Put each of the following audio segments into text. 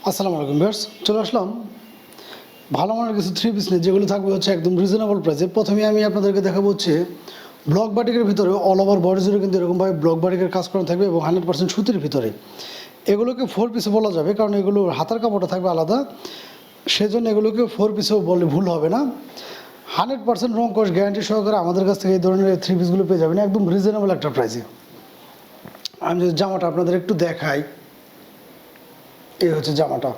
আসসালামু আলাইকুম ভিউয়ার্স, চলে আসলাম ভালো মানের কিছু থ্রি পিস নিয়ে, যেগুলো থাকবে হচ্ছে একদম রিজনেবল প্রাইসে। প্রথমে আমি আপনাদেরকে দেখাবো হচ্ছে ব্লক বাটিকের ভিতরে অল ওভার বডি জুড়ে কিন্তু এরকমভাবে ব্লক বাটিকের কাজ করা থাকবে এবং 100% সুতির ভিতরে। এগুলোকে ফোর পিসে বলা যাবে, কারণ এগুলো হাতার কাপড়টা থাকবে আলাদা, সেজন্য এগুলোকে ফোর পিসেও বলে ভুল হবে না। 100% রং কস গ্যারান্টি সহকারে আমাদের কাছ থেকে এই ধরনের থ্রি পিসগুলো পেয়ে যাবেন একদম রিজনেবল একটা প্রাইসে। আমি যদি জামাটা আপনাদের একটু দেখাই, এই হচ্ছে জামাটা।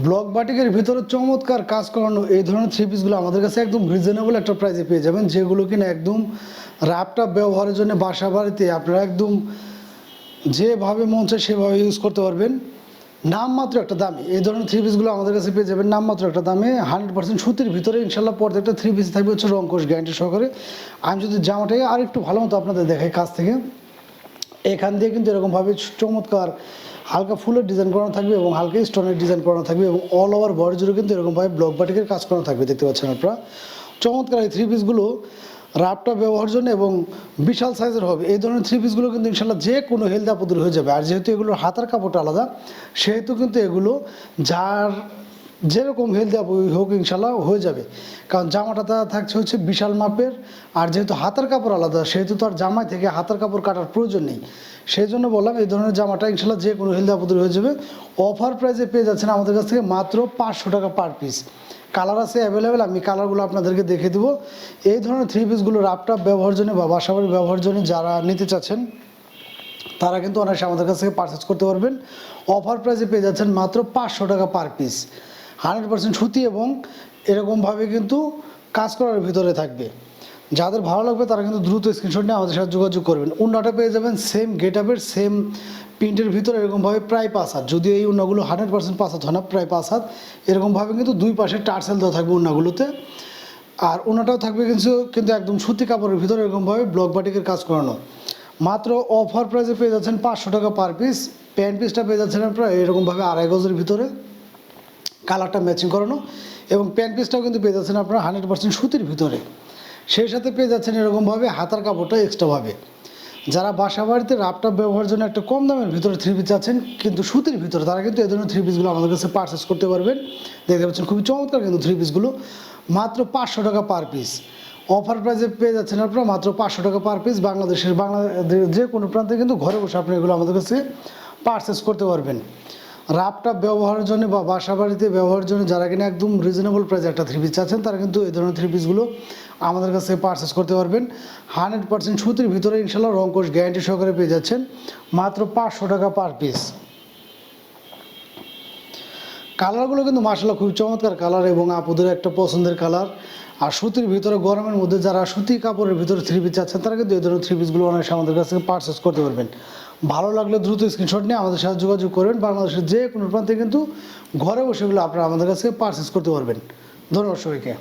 ব্লক বাটিকের ভিতরে চমৎকার কাজ করানো এই ধরনের থ্রি পিসগুলো আমাদের কাছে একদম রিজনেবল একটা প্রাইসে পেয়ে যাবেন, যেগুলো কিনা একদম র্যাপটপ ব্যবহারের জন্য বাসা বাড়িতে আপনারা একদম যেভাবে মন চায় সেভাবে ইউজ করতে পারবেন। নামমাত্র একটা দামে এই ধরনের থ্রি পিসগুলো আমাদের কাছে পেয়ে যাবেন নামমাত্র একটা দামে 100% সুতির ভিতরে। ইনশাল্লাহ প্রত্যেকটা থ্রি পিস থাকবে হচ্ছে রং কোষ গ্যারান্টি সহকারে। আমি যদি জামাটাকে আর একটু ভালো মতো আপনাদের দেখাই কাছ থেকে, এখান দিয়ে কিন্তু এরকমভাবে চমৎকার হালকা ফুলের ডিজাইন করানো থাকবে এবং হালকা স্টোনের ডিজাইন করানো থাকবে এবং অল ওভার বডি জুড়ে কিন্তু এরকমভাবে ব্লক বাটিকের কাজ করানো থাকবে। দেখতে পাচ্ছেন আপনারা চমৎকার এই থ্রি পিসগুলো রাফটা ব্যবহারের জন্য এবং বিশাল সাইজের হবে। এই ধরনের থ্রি পিসগুলো কিন্তু ইনশাল্লাহ যে কোনো হেলদি আপদের হয়ে যাবে। আর যেহেতু এগুলোর হাতার কাপড়টা আলাদা, সেহেতু কিন্তু এগুলো যার যেরকম হেলদি আপ হোক ইনশাল্লাহ হয়ে যাবে, কারণ জামাটা থাকছে হচ্ছে বিশাল মাপের। আর যেহেতু হাতার কাপড় আলাদা, সেহেতু তো আর জামাই থেকে হাতার কাপড় কাটার প্রয়োজন নেই। সেই জন্য বললাম এই ধরনের জামাটা ইনশাল্লাহ যে কোনো হেলদি আপদের হয়ে যাবে। অফার প্রাইসে পেয়ে যাচ্ছেন আমাদের কাছ থেকে মাত্র 500 টাকা পার পিস। কালার আছে অ্যাভেলেবেল, আমি কালারগুলো আপনাদেরকে দেখে দেবো। এই ধরনের থ্রি পিসগুলো রাফটাপ ব্যবহারের জন্য বা বাসাবাড়ি ব্যবহারের জন্য যারা নিতে চাচ্ছেন, তারা কিন্তু অনায়াসে আমাদের কাছ থেকে পারচেস করতে পারবেন। অফার প্রাইসে পেয়ে যাচ্ছেন মাত্র 500 টাকা পার পিস। 100% সুতি এবং এরকমভাবে কিন্তু কাজ করার ভিতরে থাকবে। যাদের ভালো লাগবে তারা কিন্তু দ্রুত স্ক্রিনশট নিয়ে আমাদের সাথে যোগাযোগ করবেন। ওড়নাটা পেয়ে যাবেন সেম গেট আপের সেম প্রিন্টের ভিতরে এরকমভাবে প্রায় 5 হাত, যদিও এই ওড়নাগুলো 100% 5 হাত হয় না, প্রায় 5 হাত। এরকমভাবে কিন্তু দুই পাশে টার্সেল দেওয়া থাকবে ওড়নাগুলোতে। আর ওড়নাটাও থাকবে কিন্তু একদম সুতি কাপড়ের ভিতরে এরকমভাবে ব্লক বাটিকের কাজ করানো। মাত্র অফার প্রাইসে পেয়ে যাচ্ছেন 500 টাকা পার পিস। প্যান্ট পিসটা পেয়ে যাচ্ছেন আপনারা এরকমভাবে 2.5 গজের ভিতরে, কালারটা ম্যাচিং করানো, এবং প্যান্ট পিসটাও কিন্তু পেয়ে যাচ্ছেন আপনারা 100% সুতির ভিতরে। সেই সাথে পেয়ে যাচ্ছেন এরকমভাবে হাতার কাপড়টা এক্সট্রাভাবে। যারা বাসা বাড়িতে রাফটাপ ব্যবহারের জন্য একটা কম দামের ভিতরে থ্রি পিস আছেন কিন্তু সুতির ভিতরে, তারা কিন্তু এই ধরনের থ্রি পিসগুলো আমাদের কাছে পারচেস করতে পারবেন। দেখতে পাচ্ছেন খুবই চমৎকার কিন্তু থ্রি পিসগুলো মাত্র 500 টাকা পার পিস। অফার প্রাইসে পেয়ে যাচ্ছেন আপনারা মাত্র 500 টাকা পার পিস। বাংলাদেশের যে কোনো প্রান্তে কিন্তু ঘরে বসে আপনি এগুলো আমাদের কাছে পারচেস করতে পারবেন। রাফটাপ ব্যবহারের জন্য বা বাসা বাড়িতে ব্যবহারের জন্য যারা কিনা একদম রিজনেবল প্রাইসে একটা থ্রি পিস চাচ্ছেন, তারা কিন্তু এই ধরনের থ্রি পিসগুলো আমাদের কাছে পারচেস করতে পারবেন। 100% সুতির ভিতরে ইনশাল্লাহ রং কোষ গ্যারান্টি সহকারে পেয়ে যাচ্ছেন মাত্র 500 টাকা পার পিস। কালারগুলো কিন্তু মাশাআল্লাহ খুব চমৎকার কালার এবং আপুদের একটা পছন্দের কালার। আর সুতির ভিতরে গরমের মধ্যে যারা সুতি কাপড়ের ভিতরে থ্রি পিস চাচ্ছেন, তারা কিন্তু এই ধরনের থ্রি পিসগুলো অনেক আমাদের কাছ থেকে পারচেস করতে পারবেন। ভালো লাগলে দ্রুত স্ক্রিনশট নিয়ে আমাদের সাথে যোগাযোগ করবেন। বাংলাদেশের যে কোনো প্রান্তে কিন্তু ঘরে বসে এগুলো আপনারা আমাদের কাছে পারচেস করতে পারবেন। ধন্যবাদ সবাইকে।